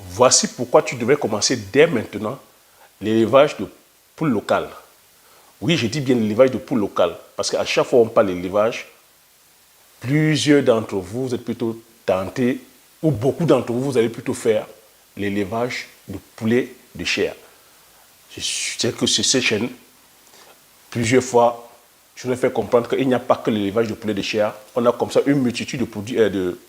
Voici pourquoi tu devrais commencer dès maintenant l'élevage de poules locales. Oui, je dis bien l'élevage de poules locales, parce qu'à chaque fois on parle d'élevage, plusieurs d'entre vous, vous êtes plutôt tentés, ou beaucoup d'entre vous, vous allez plutôt faire l'élevage de poulets de chair. Je sais que sur ces chaînes, plusieurs fois, je vous ai fait comprendre qu'il n'y a pas que l'élevage de poulets de chair. On a comme ça une multitude de produits, de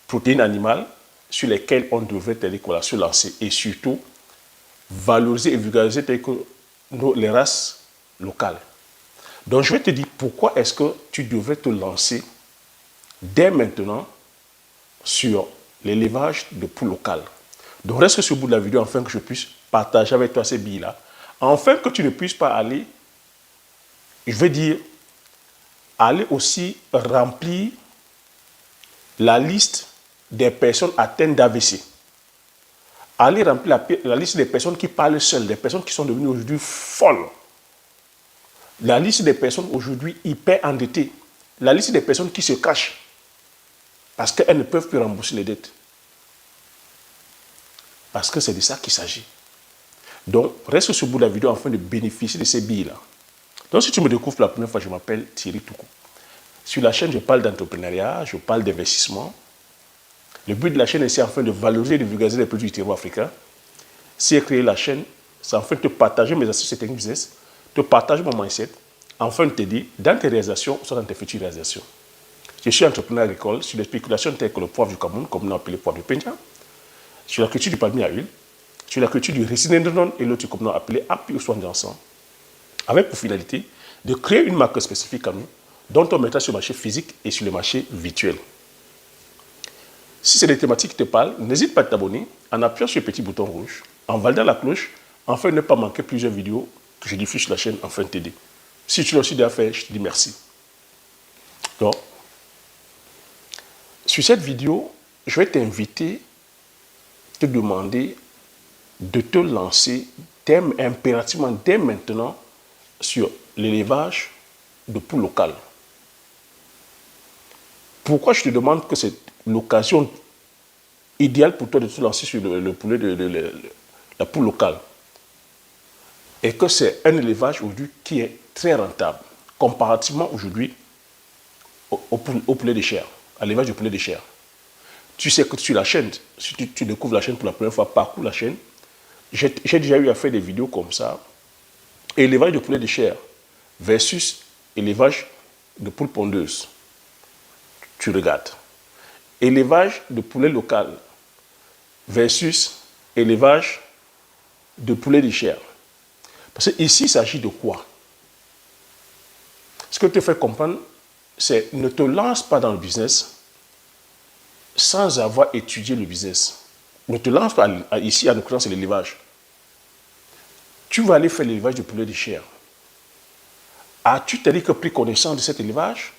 protéines animales sur lesquelles on devrait se lancer. Et surtout, valoriser et vulgariser les races locales. Donc, je vais te dire pourquoi est-ce que tu devrais te lancer dès maintenant sur l'élevage de poules locales. Donc, reste sur le bout de la vidéo afin que je puisse partager avec toi ces billes-là. Afin que tu ne puisses pas aller, je vais dire, aller aussi remplir la liste des personnes atteintes d'AVC. Aller remplir la liste des personnes qui parlent seules, des personnes qui sont devenues aujourd'hui folles. La liste des personnes aujourd'hui hyper endettées. La liste des personnes qui se cachent parce qu'elles ne peuvent plus rembourser les dettes. Parce que c'est de ça qu'il s'agit. Donc, reste sur le bout de la vidéo afin de bénéficier de ces billes-là. Donc, si tu me découvres pour la première fois, je m'appelle Thierry Toukou. Sur la chaîne, je parle d'entrepreneuriat, je parle d'investissement. Le but de la chaîne, c'est afin de valoriser et de vulgariser les produits du terroir africain. Si j'ai créé la chaîne, c'est afin de te partager mes astuces techniques business, te partager mon mindset, afin de t'aider dans tes réalisations, soit dans tes futures réalisations. Je suis entrepreneur agricole sur les spéculations telles que le poivre du Cameroun, comme on appelle le poivre de Penja, sur la culture du palmier à huile, sur la culture du résinendron et l'autre comme on appelé appui aux soins d'encens, avec pour finalité de créer une marque spécifique à nous, dont on mettra sur le marché physique et sur le marché virtuel. Si c'est des thématiques qui te parlent, n'hésite pas à t'abonner en appuyant sur le petit bouton rouge, en validant la cloche, afin de ne pas manquer plusieurs vidéos que je diffuse sur la chaîne afin de t'aider. Si tu l'as aussi déjà fait, je te dis merci. Donc, sur cette vidéo, je vais t'inviter, te demander de te lancer impérativement dès maintenant sur l'élevage de poules locales. Pourquoi je te demande que c'est l'occasion idéale pour toi de te lancer sur le poulet la poule locale et que c'est un élevage aujourd'hui qui est très rentable comparativement aujourd'hui au poulet de chair, à l'élevage de poulet de chair. Tu sais que sur la chaîne, si tu découvres la chaîne pour la première fois, parcours la chaîne, j'ai déjà eu à faire des vidéos comme ça, élevage de poulet de chair versus élevage de poules pondeuses. Tu regardes. Élevage de poulet local versus élevage de poulet de chair. Parce qu'ici, il s'agit de quoi? Ce que je te fais comprendre, c'est ne te lance pas dans le business sans avoir étudié le business. Ne te lance pas ici, en l'occurrence, c'est l'élevage. Tu vas aller faire l'élevage de poulet de chair. As-tu pris connaissance de cet élevage?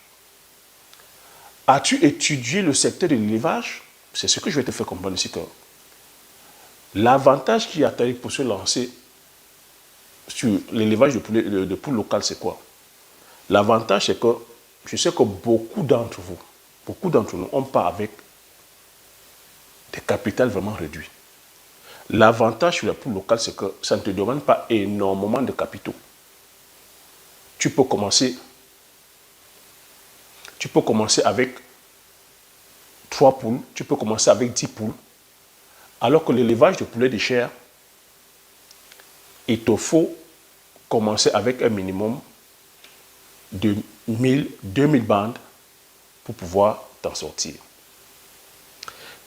As-tu étudié le secteur de l'élevage? C'est ce que je vais te faire comprendre ici. L'avantage qu'il y a pour se lancer sur l'élevage de poules locales, c'est quoi? L'avantage, c'est que je sais que beaucoup d'entre nous, on part avec des capitales vraiment réduits. L'avantage sur la poule locale, c'est que ça ne te demande pas énormément de capitaux. Tu peux commencer avec 3 poules, tu peux commencer avec 10 poules, alors que l'élevage de poulet de chair, il te faut commencer avec un minimum de 1000-2000 bandes pour pouvoir t'en sortir.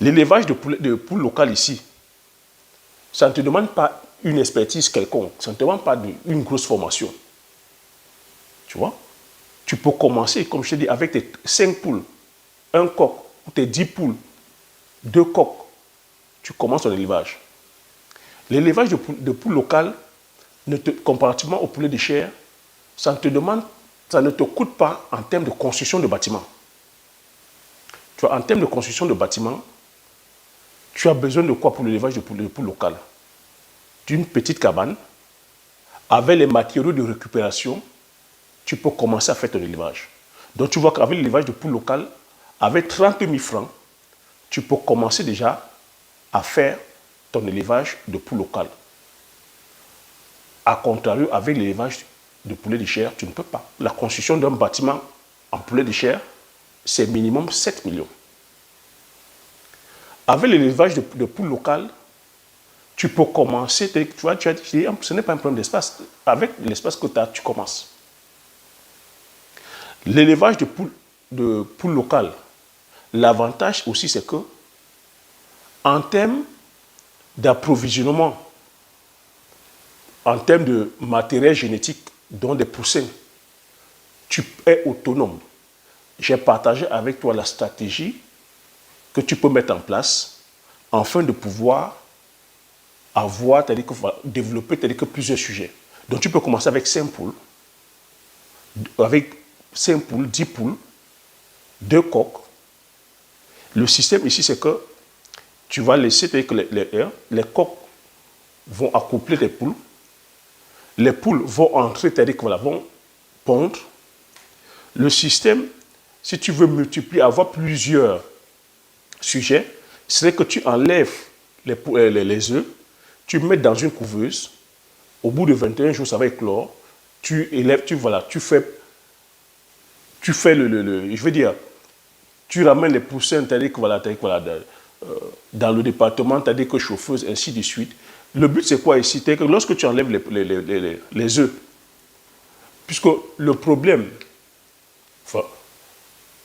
L'élevage de poules locales ici, ça ne te demande pas une expertise quelconque, ça ne te demande pas une grosse formation. Tu vois? Tu peux commencer, comme je t'ai dit, avec tes 5 poules, un coq, ou tes 10 poules, 2 coqs. Tu commences ton élevage. L'élevage de poules locales, comparativement au poulet de chair, ça ne te coûte pas en termes de construction de bâtiments. Tu vois, en termes de construction de bâtiments, tu as besoin de quoi pour l'élevage de poules locales? D'une petite cabane, avec les matériaux de récupération, tu peux commencer à faire ton élevage. Donc tu vois qu'avec l'élevage de poules locales, avec 30 000 francs, tu peux commencer déjà à faire ton élevage de poules locales. A contrario, avec l'élevage de poulets de chair, tu ne peux pas. La construction d'un bâtiment en poulet de chair, c'est minimum 7 millions. Avec l'élevage de poules locales, tu peux commencer, tu vois, tu as dit, ce n'est pas un problème d'espace. Avec l'espace que tu as, tu commences. L'élevage de poules locales, l'avantage aussi, c'est que, en termes d'approvisionnement, en termes de matériel génétique, dont des poussins, tu es autonome. J'ai partagé avec toi la stratégie que tu peux mettre en place afin de pouvoir avoir, développer plusieurs sujets. Donc tu peux commencer avec 5 poules, avec 5 poules, 10 poules, 2 coques. Le système ici, c'est que tu vas laisser que les coques vont accoupler les poules. Les poules vont entrer, vont pondre. Le système, si tu veux multiplier, avoir plusieurs sujets, c'est que tu enlèves les œufs, tu mets dans une couveuse. Au bout de 21 jours, ça va éclore. Tu élèves, tu fais je veux dire, tu ramènes les poussins, dans le département, chauffeuse, ainsi de suite. Le but, c'est quoi ici? C'est que lorsque tu enlèves les œufs, puisque le problème,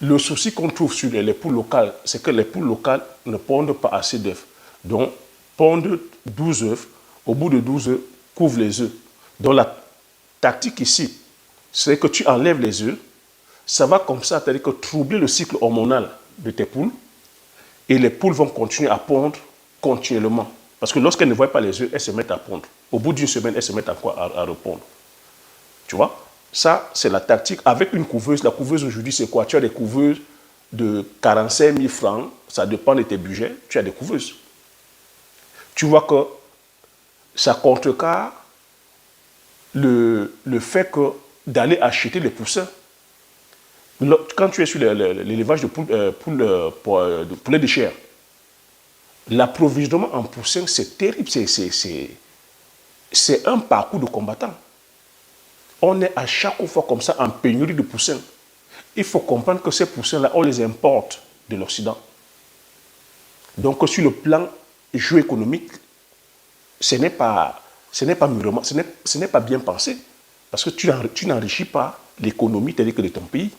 le souci qu'on trouve sur les poules locales, c'est que les poules locales ne pondent pas assez d'œufs. Donc, pondent 12 œufs, au bout de 12 œufs, couvre les œufs. Donc, la tactique ici, c'est que tu enlèves les œufs, ça va comme ça, c'est-à-dire que troubler le cycle hormonal de tes poules, et les poules vont continuer à pondre continuellement. Parce que lorsqu'elles ne voient pas les œufs, elles se mettent à pondre. Au bout d'une semaine, elles se mettent à répondre. Tu vois? Ça, c'est la tactique. Avec une couveuse, la couveuse aujourd'hui, c'est quoi? Tu as des couveuses de 45 000 francs, ça dépend de tes budgets, tu as des couveuses. Tu vois que ça contrecarre le fait que d'aller acheter les poussins. Quand tu es sur l'élevage de poulets de chair, l'approvisionnement en poussins, c'est terrible. C'est un parcours de combattant. On est à chaque fois comme ça en pénurie de poussins. Il faut comprendre que ces poussins-là, on les importe de l'Occident. Donc, sur le plan géoéconomique, ce n'est pas bien pensé. Parce que tu n'enrichis pas l'économie telle que de ton pays.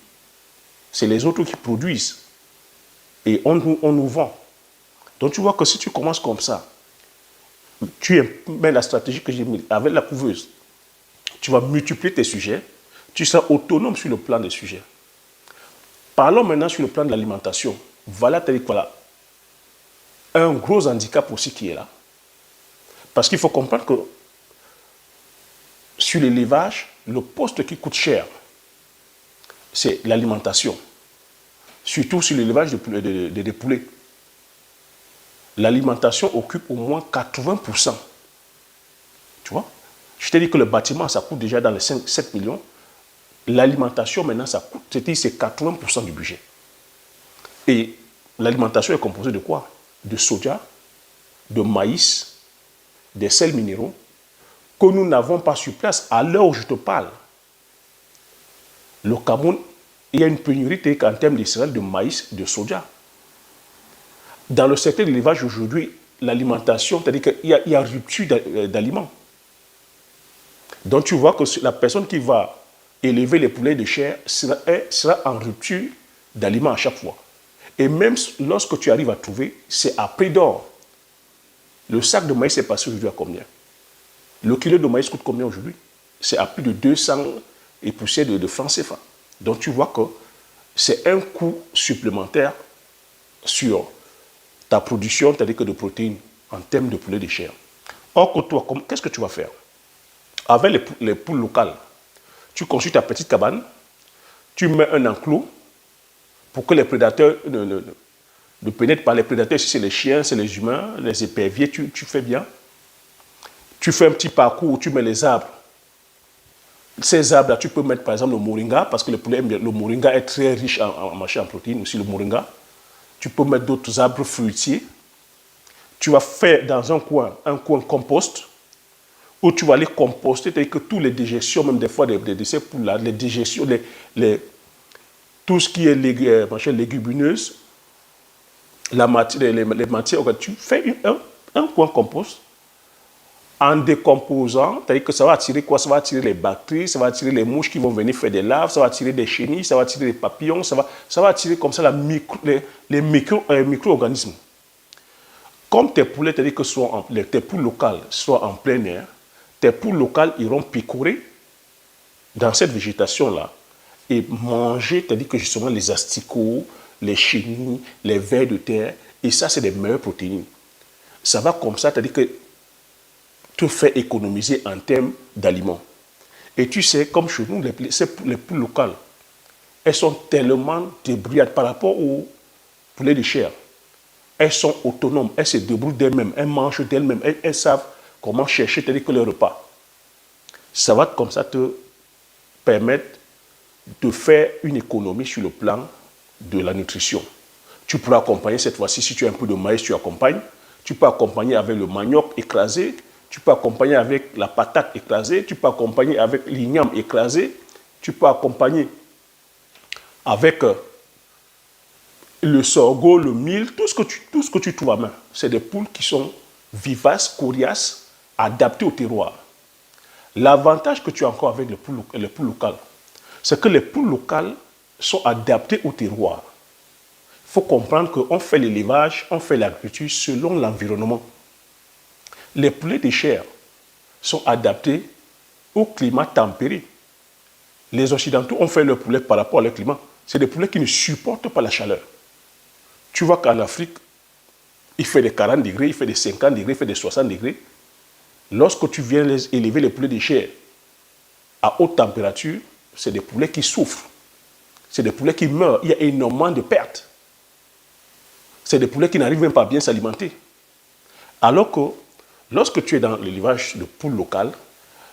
C'est les autres qui produisent. Et on nous vend. Donc, tu vois que si tu commences comme ça, tu mets la stratégie que j'ai mise avec la couveuse, tu vas multiplier tes sujets, tu seras autonome sur le plan des sujets. Parlons maintenant sur le plan de l'alimentation. Voilà un gros handicap aussi qui est là. Parce qu'il faut comprendre que sur l'élevage, le poste qui coûte cher, c'est l'alimentation. Surtout sur l'élevage des poulets. L'alimentation occupe au moins 80%. Tu vois? Je t'ai dit que le bâtiment, ça coûte déjà dans les 7 millions. L'alimentation, maintenant, c'est 80% du budget. Et l'alimentation est composée de quoi? De soja, de maïs, des sels minéraux que nous n'avons pas sur place à l'heure où je te parle. Le Cameroun, il y a une pénurie en termes de céréales, de maïs, de soja. Dans le secteur de l'élevage aujourd'hui, l'alimentation, c'est-à-dire qu'il y a rupture d'aliments. Donc tu vois que la personne qui va élever les poulets de chair sera en rupture d'aliments à chaque fois. Et même lorsque tu arrives à trouver, c'est à prix d'or. Le sac de maïs est passé aujourd'hui à combien? Le kilo de maïs coûte combien aujourd'hui? C'est à plus de 200 et poussières de francs CFA. Donc tu vois que c'est un coût supplémentaire sur ta production, c'est-à-dire que de protéines en termes de poulet de chair. Or que toi, qu'est-ce que tu vas faire? Avec les poules locales, tu construis ta petite cabane, tu mets un enclos pour que les prédateurs ne pénètrent pas. Les prédateurs, si c'est les chiens, c'est les humains, les éperviers, tu fais bien. Tu fais un petit parcours où tu mets les arbres. Ces arbres-là, tu peux mettre par exemple le moringa, parce que le moringa est très riche en protéines, aussi le moringa. Tu peux mettre d'autres arbres fruitiers. Tu vas faire dans un coin compost, où tu vas aller composter, c'est-à-dire que tous les déjections, même des fois de ces poules-là, les déjections, tout ce qui est légumineuse, les matières, tu fais un coin compost en décomposant, c'est-à-dire que ça va attirer quoi? Ça va attirer les bactéries, ça va attirer les mouches qui vont venir faire des larves, ça va attirer des chenilles, ça va attirer les papillons, ça va attirer comme ça les micro-organismes. Comme tes poulets, c'est-à-dire que tes poules locales soient en plein air, tes poules locales iront picorer dans cette végétation-là et manger, c'est-à-dire que justement les asticots, les chenilles, les vers de terre, et ça, c'est des meilleures protéines. Ça va comme ça, c'est-à-dire que te fait économiser en termes d'aliments. Et tu sais, comme chez nous, les poules locales, elles sont tellement débrouillardes par rapport aux poulets de chair. Elles sont autonomes, elles se débrouillent d'elles-mêmes, elles mangent d'elles-mêmes, elles savent comment chercher, c'est-à-dire que le repas. Ça va comme ça te permettre de faire une économie sur le plan de la nutrition. Tu pourras accompagner cette fois-ci, si tu as un peu de maïs, tu accompagnes. Tu peux accompagner avec le manioc écrasé. Tu peux accompagner avec la patate écrasée. Tu peux accompagner avec l'igname écrasé. Tu peux accompagner avec le sorgho, le mil, tout ce que tu trouves à main. C'est des poules qui sont vivaces, coriaces, adaptées au terroir. L'avantage que tu as encore avec les poules locales, c'est que les poules locales sont adaptées au terroir. Il faut comprendre qu'on fait l'élevage, on fait l'agriculture selon l'environnement. Les poulets de chair sont adaptés au climat tempéré. Les Occidentaux ont fait leur poulet par rapport à leur climat. C'est des poulets qui ne supportent pas la chaleur. Tu vois qu'en Afrique, il fait des 40 degrés, il fait des 50 degrés, il fait des 60 degrés. Lorsque tu viens élever les poulets de chair à haute température, c'est des poulets qui souffrent. C'est des poulets qui meurent. Il y a énormément de pertes. C'est des poulets qui n'arrivent même pas à bien s'alimenter. Alors que lorsque tu es dans l'élevage de poules locales,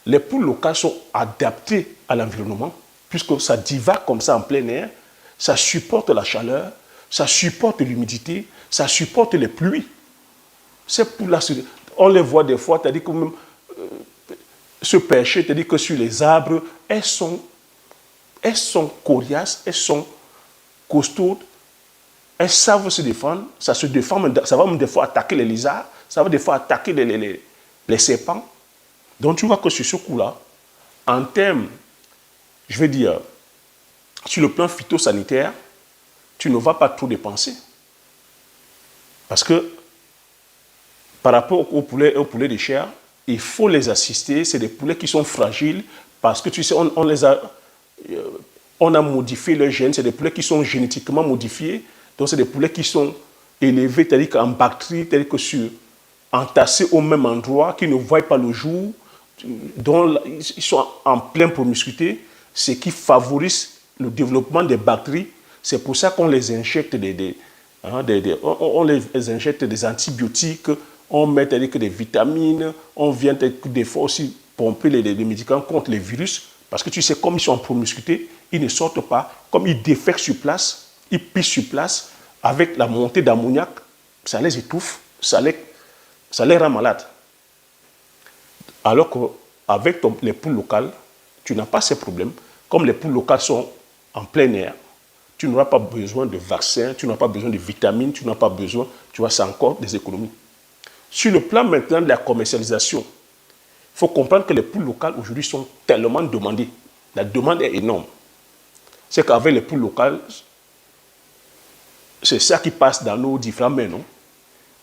les poules locales sont adaptées à l'environnement, puisque ça divague comme ça en plein air, ça supporte la chaleur, ça supporte l'humidité, ça supporte les pluies. Ces poules-là, on les voit des fois, c'est-à-dire que même se percher, c'est-à-dire que sur les arbres, elles sont coriaces, elles sont costaudes, elles savent se défendre, ça va même des fois attaquer les lézards, ça va des fois attaquer les serpents. Donc tu vois que sur ce coup-là, en termes, je vais dire, sur le plan phytosanitaire, tu ne vas pas trop dépenser. Parce que par rapport aux poulets de chair, il faut les assister. C'est des poulets qui sont fragiles parce que tu sais, on a modifié leurs gènes. C'est des poulets qui sont génétiquement modifiés. Donc c'est des poulets qui sont élevés, c'est-à-dire qu'en bactéries, c'est-à-dire que entassés au même endroit, qui ne voient pas le jour, dont ils sont en pleine promiscuité, ce qui favorise le développement des bactéries. C'est pour ça qu'on les injecte on les injecte des antibiotiques, on met des vitamines, on vient des fois aussi pomper les médicaments contre les virus, parce que tu sais, comme ils sont en promiscuité, ils ne sortent pas, comme ils défèquent sur place, ils pissent sur place, avec la montée d'ammoniac, ça les étouffe, ça les rend malades. Alors qu'avec les poules locales, tu n'as pas ces problèmes. Comme les poules locales sont en plein air, tu n'auras pas besoin de vaccins, tu n'auras pas besoin de vitamines, tu n'as pas besoin, tu vois, c'est encore des économies. Sur le plan maintenant de la commercialisation, il faut comprendre que les poules locales aujourd'hui sont tellement demandées. La demande est énorme. C'est qu'avec les poules locales, c'est ça qui passe dans nos différents mains, non?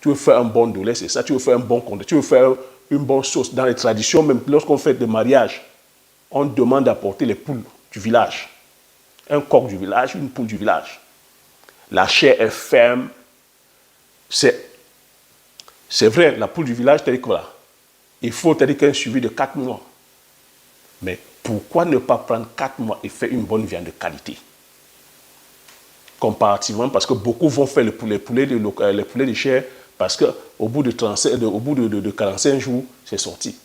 Tu veux faire un bon de lait, c'est ça. Tu veux faire un bon condé, tu veux faire une bonne sauce. Dans les traditions, même lorsqu'on fait des mariages, on demande d'apporter les poules du village. Un coq du village, une poule du village. La chair est ferme. C'est vrai, la poule du village, c'est-à-dire que voilà, il faut un suivi de 4 mois. Mais pourquoi ne pas prendre 4 mois et faire une bonne viande de qualité? Comparativement, parce que beaucoup vont faire les poulets de chair, parce qu'au bout de 45 jours, c'est sorti.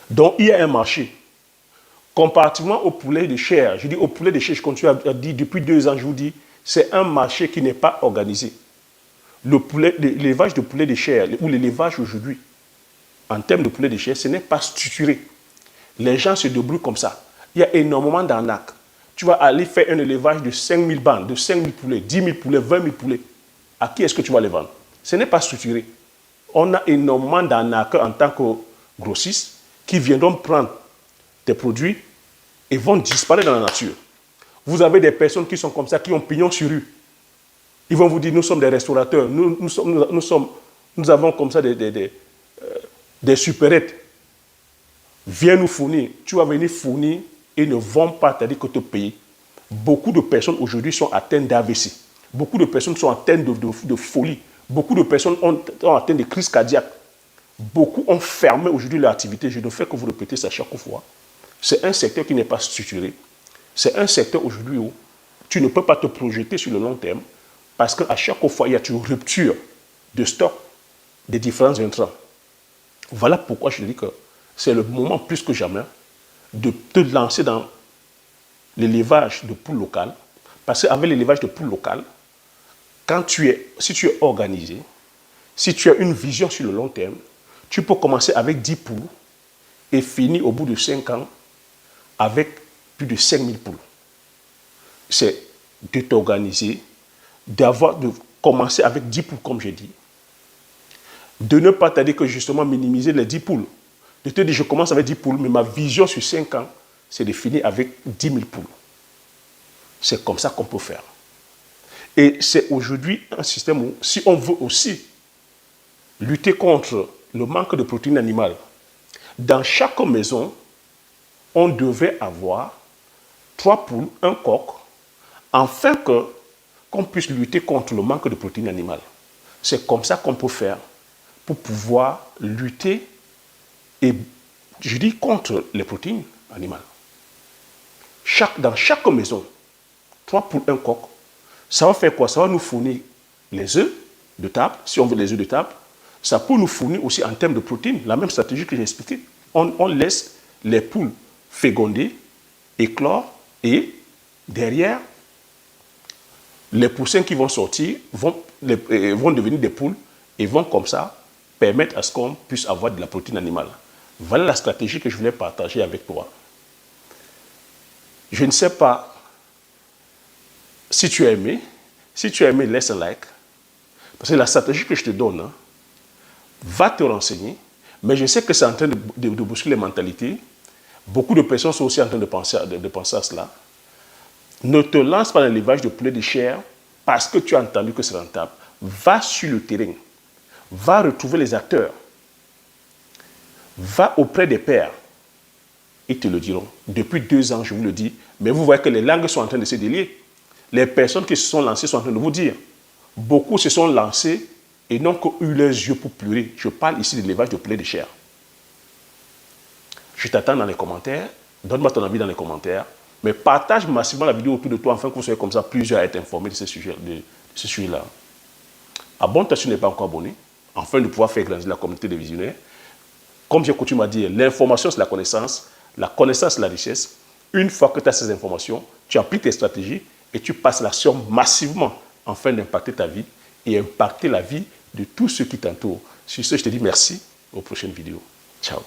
Donc, il y a un marché. Comparativement au poulet de chair, je dis au poulet de chair, je continue à dire, depuis 2 ans, je vous dis, c'est un marché qui n'est pas organisé. l'élevage de poulet de chair, ou l'élevage aujourd'hui, en termes de poulet de chair, ce n'est pas structuré. Les gens se débrouillent comme ça. Il y a énormément d'arnaques. Tu vas aller faire un élevage de 5 000 bandes, de 5 000 poulets, 10 000 poulets, 20 000 poulets. À qui est-ce que tu vas les vendre? Ce n'est pas structuré. On a énormément d'arnaqueurs en tant que grossistes qui viendront prendre tes produits et vont disparaître dans la nature. Vous avez des personnes qui sont comme ça, qui ont pignon sur rue. Ils vont vous dire, nous sommes des restaurateurs, nous avons comme ça des supérettes. Viens nous fournir. Tu vas venir fournir et ne vont pas, c'est-à-dire que te payer. Beaucoup de personnes aujourd'hui sont atteintes d'AVC. Beaucoup de personnes sont atteintes de folie. Beaucoup de personnes ont atteint des crises cardiaques. Beaucoup ont fermé aujourd'hui leur activité. Je ne fais que vous répéter ça chaque fois. C'est un secteur qui n'est pas structuré. C'est un secteur aujourd'hui où tu ne peux pas te projeter sur le long terme parce qu'à chaque fois, il y a une rupture de stock des différents intrants. Voilà pourquoi je dis que c'est le moment plus que jamais de te lancer dans l'élevage de poules locales. Parce qu'avec l'élevage de poules locales, si tu es organisé, si tu as une vision sur le long terme, tu peux commencer avec 10 poules et finir au bout de 5 ans avec plus de 5 000 poules. C'est de t'organiser, de commencer avec 10 poules, comme j'ai dit. De ne pas t'aider que justement minimiser les 10 poules. De te dire, je commence avec 10 poules, mais ma vision sur 5 ans, c'est de finir avec 10 000 poules. C'est comme ça qu'on peut faire. Et c'est aujourd'hui un système où, si on veut aussi lutter contre le manque de protéines animales, dans chaque maison, on devait avoir 3 poules, un coq, afin qu'on puisse lutter contre le manque de protéines animales. C'est comme ça qu'on peut faire pour pouvoir lutter, et je dis contre les protéines animales. Dans chaque maison, 3 poules, un coq, ça va faire quoi? Ça va nous fournir les œufs de table, si on veut les œufs de table. Ça peut nous fournir aussi en termes de protéines, la même stratégie que j'ai expliquée. On laisse les poules féconder, éclore, et derrière, les poussins qui vont sortir vont devenir des poules et vont comme ça permettre à ce qu'on puisse avoir de la protéine animale. Voilà la stratégie que je voulais partager avec toi. Je ne sais pas si tu as aimé. Si tu as aimé, laisse un like. Parce que la stratégie que je te donne va te renseigner. Mais je sais que c'est en train de bousculer les mentalités. Beaucoup de personnes sont aussi en train de penser à cela. Ne te lance pas dans l'élevage de poulet de chair parce que tu as entendu que c'est rentable. Va sur le terrain. Va retrouver les acteurs. Va auprès des pairs. Ils te le diront. Depuis 2 ans, je vous le dis. Mais vous voyez que les langues sont en train de se délier. Les personnes qui se sont lancées sont en train de vous dire. Beaucoup se sont lancés et n'ont que eu leurs yeux pour pleurer. Je parle ici de l'élevage de poulet de chair. Je t'attends dans les commentaires. Donne-moi ton avis dans les commentaires. Mais partage massivement la vidéo autour de toi afin que vous soyez comme ça plusieurs à être informés de ce sujet-là. Abonne-toi si tu n'es pas encore abonné, afin de pouvoir faire grandir la communauté des visionnaires. Comme j'ai coutume à dire, l'information c'est la connaissance c'est la richesse. Une fois que tu as ces informations, tu appliques tes stratégies et tu passes l'action massivement afin d'impacter ta vie et impacter la vie de tous ceux qui t'entourent. Sur ce, je te dis merci. Aux prochaines vidéos. Ciao.